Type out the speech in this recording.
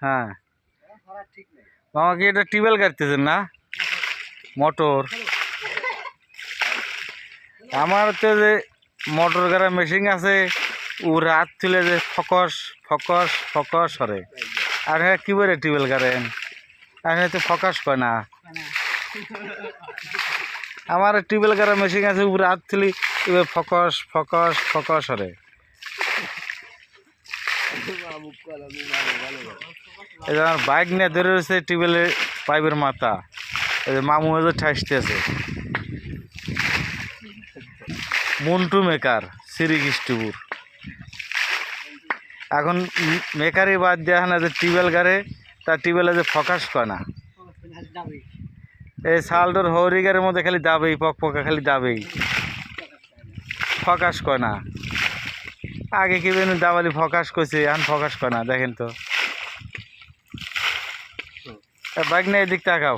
হ্যাঁ মামা কি এটা টিউবওয়েল কাটতেছেন না মোটর আমার তো যে মোটর গাড়া মেশিন আছে ও রাত তুলে যে ফকস ফকস ফকস সরে আর হ্যাঁ কি বলে টিউবওয়েল গাড়েন আর হ্যাঁ তো ফকাস কয় না আমার টিউবওয়েল গাড়া মেশিন আছে ও রাত তুলি এবার ফকস ফকস ফকস সরে এই যে আমার বাইক নিয়ে ধরে রয়েছে টিউবওয়েলের পাইপের মাথা এই যে মামু যে ঠাসতেছে মন্টু মেকার শ্রীকৃষ্ণপুর এখন মেকারই বাদ দেওয়া না যে টিউবওয়েল গাড়ে তার টিউবওয়েলে যে ফকাস করে না এই শালটোর হরিগারের মধ্যে খালি দাবেই পক পকা খালি দাবেই ফকাস করে না আগে কি বেনু দাবালি ফকাস করছে এখন ফকাস করে না দেখেন তো বাইক নিয়ে এদিক তাকাও